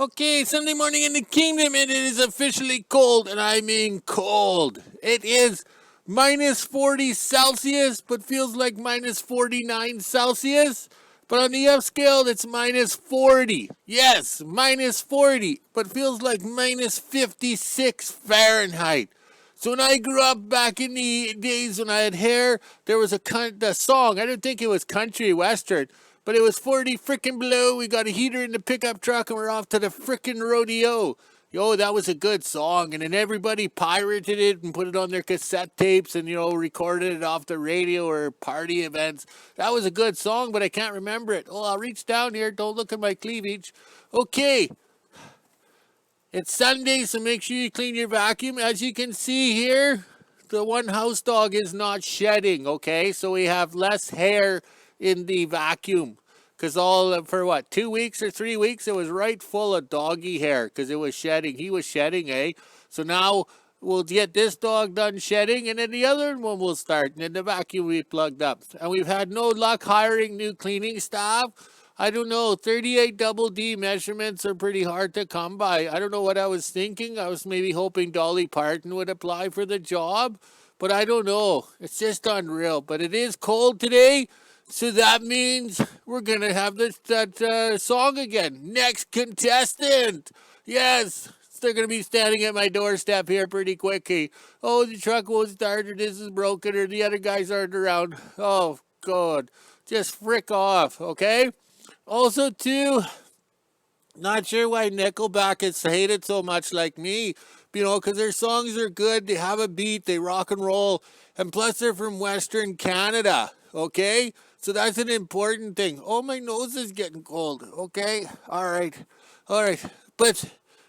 Okay, Sunday morning in the kingdom, and it is officially cold, and I mean cold. It is minus 40 Celsius, but feels like minus 49 Celsius. But on the F scale, it's minus 40. Yes, minus 40, but feels like minus 56 Fahrenheit. So when I grew up back in the days when I had hair, there was a song. I don't think it was country western, but it was 40 frickin' below. We got a heater in the pickup truck and we're off to the frickin' rodeo. Yo, that was a good song. And then everybody pirated it and put it on their cassette tapes and, recorded it off the radio or party events. That was a good song, but I can't remember it. Oh, I'll reach down here. Don't look at my cleavage. Okay, it's Sunday, so make sure you clean your vacuum. As you can see here, the one house dog is not shedding, okay? So we have less hair in the vacuum. Because for what, 2 weeks or 3 weeks, it was right full of doggy hair because it was shedding. He was shedding, eh? So now we'll get this dog done shedding, and then the other one will start, and then the vacuum will be plugged up. And we've had no luck hiring new cleaning staff. I don't know, 38 double D measurements are pretty hard to come by. I don't know what I was thinking. I was maybe hoping Dolly Parton would apply for the job, but I don't know. It's just unreal. But it is cold today, so that means we're going to have that song again. Next contestant. Yes, they're going to be standing at my doorstep here pretty quickly. Oh, the truck won't start, or this is broken, or the other guys aren't around. Oh, God. Just frick off, okay? Also, too, not sure why Nickelback is hated so much like me, because their songs are good, they have a beat, they rock and roll, and plus they're from Western Canada, okay? So that's an important thing. Oh, my nose is getting cold, okay? All right. But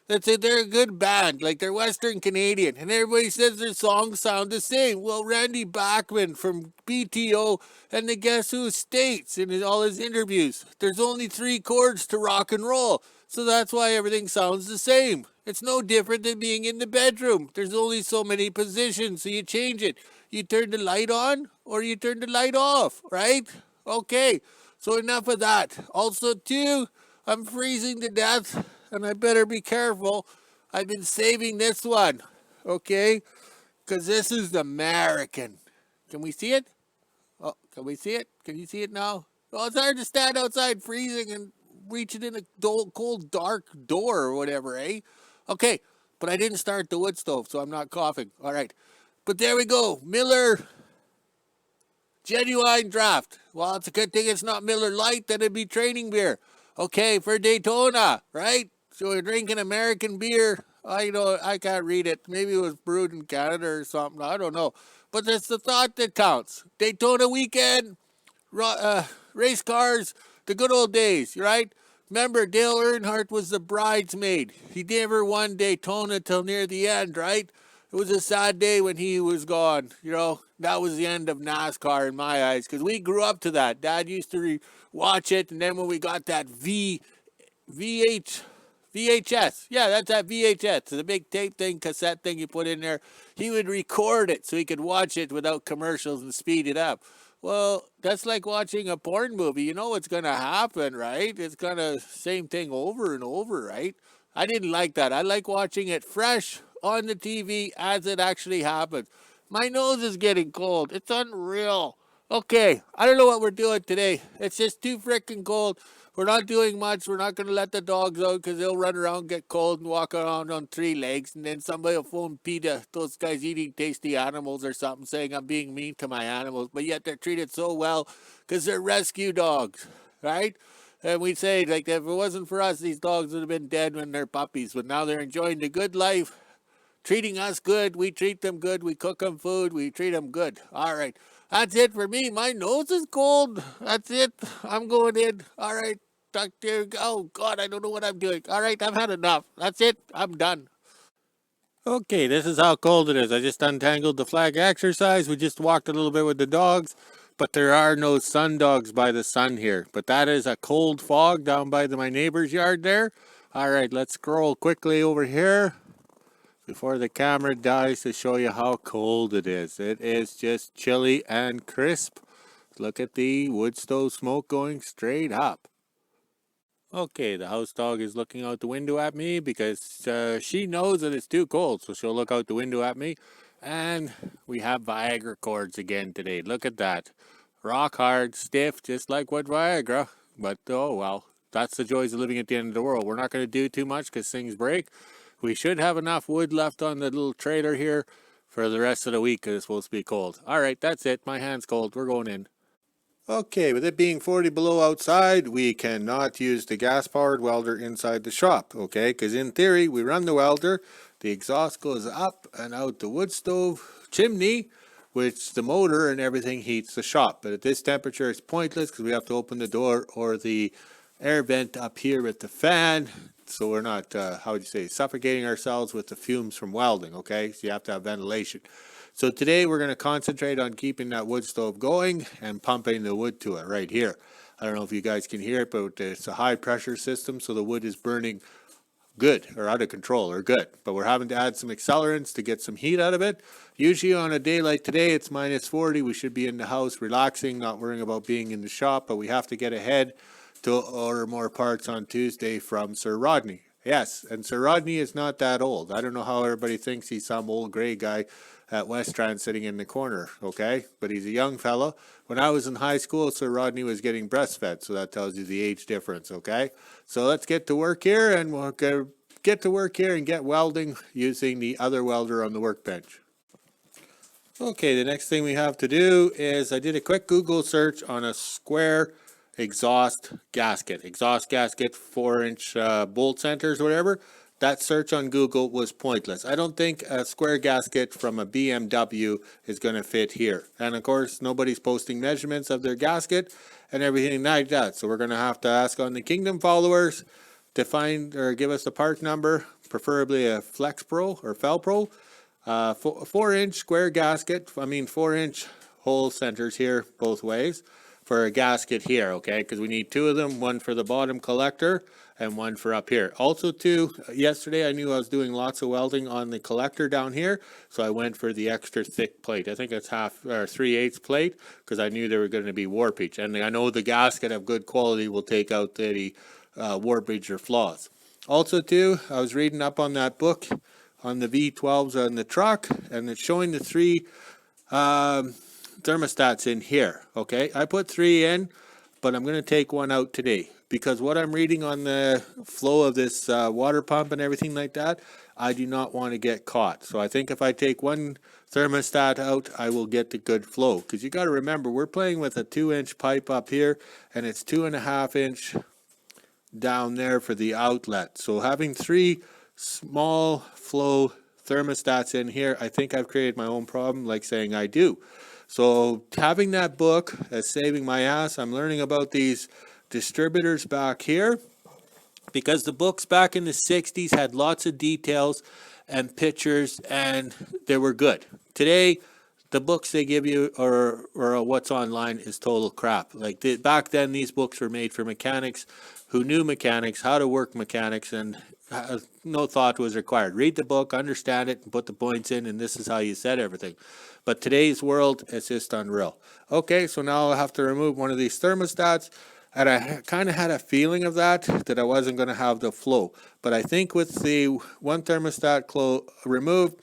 that's it, they're a good band, like they're Western Canadian, and everybody says their songs sound the same. Well, Randy Bachman from BTO and the Guess Who states in all his interviews, there's only 3 chords to rock and roll, so that's why everything sounds the same. It's no different than being in the bedroom. There's only so many positions, so you change it. You turn the light on or you turn the light off, right? Okay, so enough of that. Also, too, I'm freezing to death, and I better be careful. I've been saving this one, okay? Because this is American. Can we see it? Oh, can we see it? Can you see it now? Oh, it's hard to stand outside freezing and reaching in a cold, dark door or whatever, eh? Okay, but I didn't start the wood stove, so I'm not coughing. All right, but there we go. Miller Genuine Draft. Well, it's a good thing it's not Miller Lite, then it'd be training beer. Okay, for Daytona, right? So we're drinking American beer. I can't read it. Maybe it was brewed in Canada or something. I don't know. But it's the thought that counts. Daytona weekend, race cars, the good old days, right? Remember, Dale Earnhardt was the bridesmaid. He never won Daytona till near the end, right? It was a sad day when he was gone. That was the end of NASCAR in my eyes, because we grew up to that. Dad used to watch it, and then when we got that VHS. Yeah, that's that VHS. It's a big tape thing, cassette thing you put in there. He would record it so he could watch it without commercials and speed it up. Well, that's like watching a porn movie. You know what's going to happen, right? It's kind of same thing over and over, right? I didn't like that. I like watching it fresh on the TV as it actually happens. My nose is getting cold. It's unreal. Okay, I don't know what we're doing today. It's just too freaking cold. We're not doing much. We're not going to let the dogs out because they'll run around, get cold, and walk around on 3 legs. And then somebody will phone PETA, those guys eating tasty animals or something, saying I'm being mean to my animals. But yet they're treated so well because they're rescue dogs, right? And we say, like, if it wasn't for us, these dogs would have been dead when they're puppies. But now they're enjoying the good life, treating us good. We treat them good. We cook them food. We treat them good. All right. That's it for me. My nose is cold. That's it. I'm going in. All right. Doctor. Oh, God, I don't know what I'm doing. All right. I've had enough. That's it. I'm done. Okay, this is how cold it is. I just untangled the flag exercise. We just walked a little bit with the dogs, but there are no sun dogs by the sun here. But that is a cold fog down by my neighbor's yard there. All right, let's scroll quickly over here before the camera dies to show you how cold it is. It is just chilly and crisp. Look at the wood stove smoke going straight up. Okay, the house dog is looking out the window at me because she knows that it's too cold, so she'll look out the window at me. And we have Viagra cords again today. Look at that. Rock hard, stiff, just like what Viagra. But oh well, that's the joys of living at the end of the world. We're not going to do too much because things break. We should have enough wood left on the little trailer here for the rest of the week because it's supposed to be cold. All right, that's it. My hand's cold. We're going in. Okay, with it being 40 below outside, we cannot use the gas-powered welder inside the shop, okay? Because in theory, we run the welder, the exhaust goes up and out the wood stove chimney, which the motor and everything heats the shop. But at this temperature, it's pointless because we have to open the door or the air vent up here with the fan, so we're not, how would you say, suffocating ourselves with the fumes from welding, okay? So you have to have ventilation. So today we're going to concentrate on keeping that wood stove going and pumping the wood to it right here. I don't know if you guys can hear it, but it's a high pressure system, so the wood is burning good or out of control or good. But we're having to add some accelerants to get some heat out of it. Usually on a day like today, it's minus 40. We should be in the house relaxing, not worrying about being in the shop, but we have to get ahead to order more parts on Tuesday from Sir Rodney. Yes, and Sir Rodney is not that old. I don't know how everybody thinks he's some old gray guy at Westran sitting in the corner, okay? But he's a young fellow. When I was in high school, Sir Rodney was getting breastfed, so that tells you the age difference, okay? So let's get to work here, and we'll get to work here and get welding using the other welder on the workbench. Okay, the next thing we have to do is I did a quick Google search on a square exhaust gasket. Exhaust gasket, 4-inch bolt centers or whatever. That search on Google was pointless. I don't think a square gasket from a BMW is going to fit here. And of course, nobody's posting measurements of their gasket and everything like that. So we're going to have to ask on the Kingdom followers to find or give us the part number, preferably a Flex Pro or Fel Pro. 4-inch square gasket, 4-inch hole centers here both ways for a gasket here, okay? Because we need two of them, one for the bottom collector and one for up here. Also too, yesterday I knew I was doing lots of welding on the collector down here, so I went for the extra thick plate. I think it's 3/8 plate because I knew they were going to be warpage. And I know the gasket of good quality will take out the warpage or flaws. Also too, I was reading up on that book on the V12s on the truck, and it's showing the three thermostats in here, okay? I put 3 in, but I'm going to take one out today because what I'm reading on the flow of this water pump and everything like that, I do not want to get caught. So I think if I take one thermostat out, I will get the good flow. Because you got to remember, we're playing with a 2-inch pipe up here, and it's 2.5-inch down there for the outlet. So having 3 small flow thermostats in here, I think I've created my own problem, like saying I do. So having that book is saving my ass. I'm learning about these distributors back here because the books back in the 60s had lots of details and pictures and they were good. Today, the books they give you or what's online is total crap. Like back then, these books were made for mechanics who knew mechanics, how to work mechanics, and no thought was required. Read the book, understand it, and put the points in, and this is how you set everything. But today's world, it's just unreal. Okay, so now I'll have to remove one of these thermostats, and I kind of had a feeling of that I wasn't going to have the flow. But I think with the one thermostat removed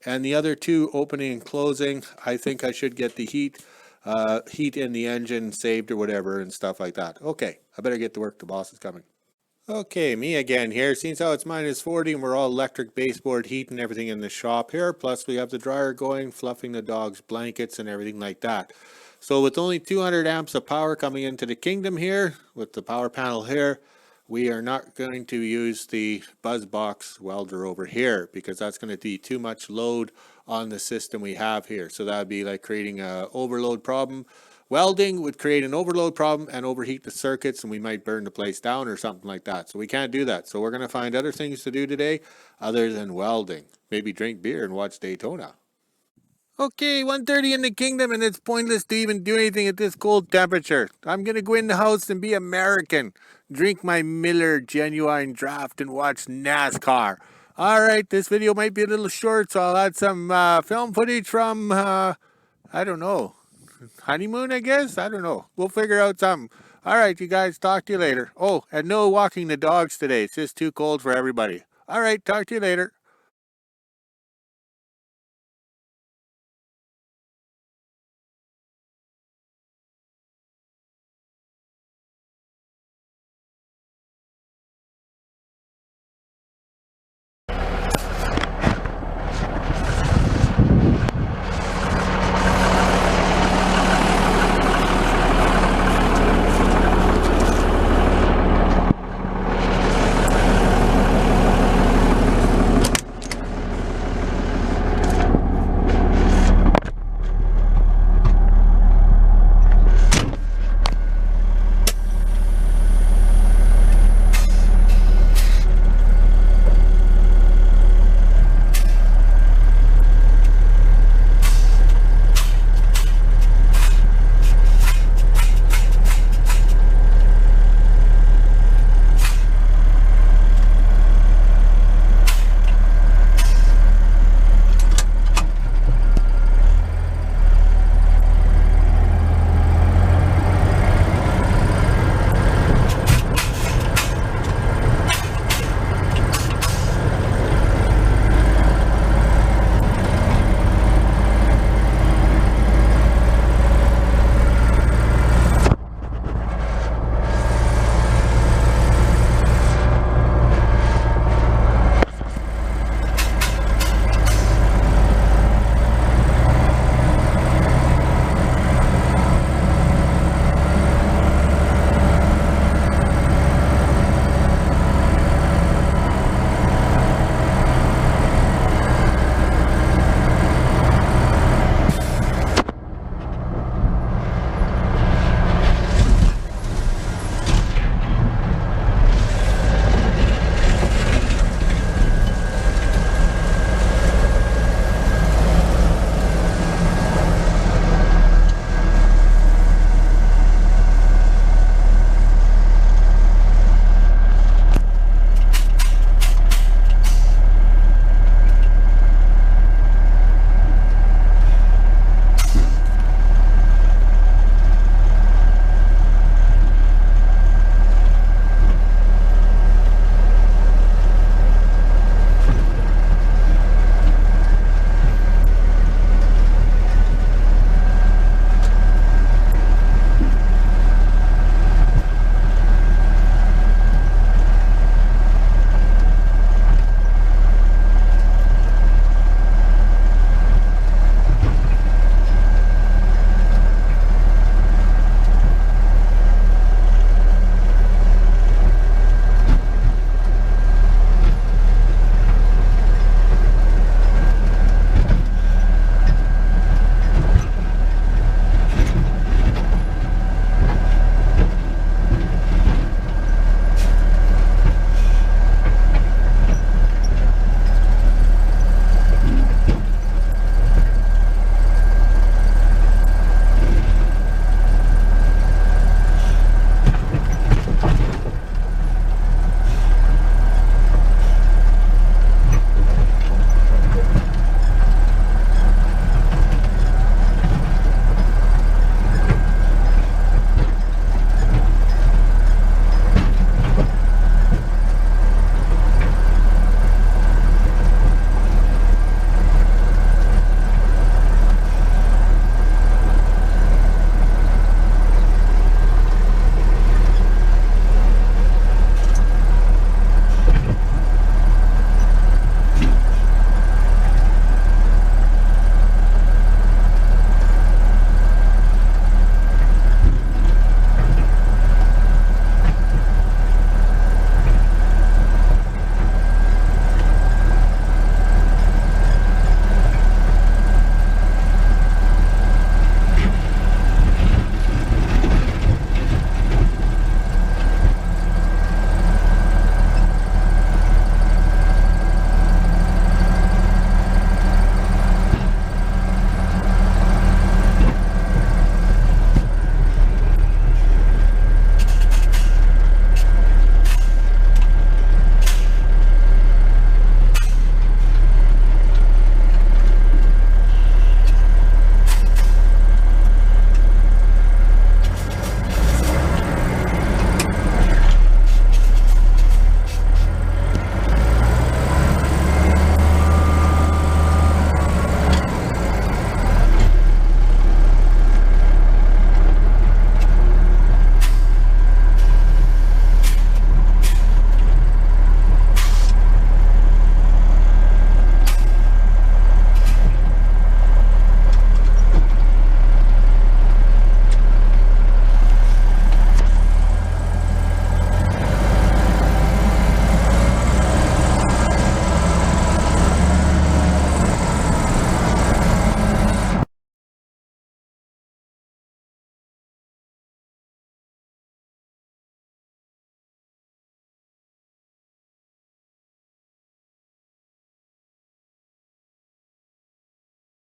and the other 2 opening and closing, I think I should get the heat in the engine saved or whatever and stuff like that. Okay, I better get to work. The boss is coming. Okay, me again here. Seems how it's minus 40 and we're all electric baseboard heat and everything in the shop here. Plus we have the dryer going, fluffing the dog's blankets and everything like that. So with only 200 amps of power coming into the Kingdom here, with the power panel here, we are not going to use the BuzzBox welder over here because that's going to be too much load on the system we have here. So that would be like creating an overload problem. Welding would create an overload problem and overheat the circuits, and we might burn the place down or something like that. So we can't do that. So we're going to find other things to do today other than welding. Maybe drink beer and watch Daytona. Okay, 1:30 in the Kingdom, and it's pointless to even do anything at this cold temperature. I'm going to go in the house and be American. Drink my Miller Genuine Draft and watch NASCAR. All right, this video might be a little short, so I'll add some film footage from, I don't know, honeymoon, I guess? I don't know. We'll figure out something. All right, you guys, talk to you later. Oh, and no walking the dogs today. It's just too cold for everybody. All right, talk to you later.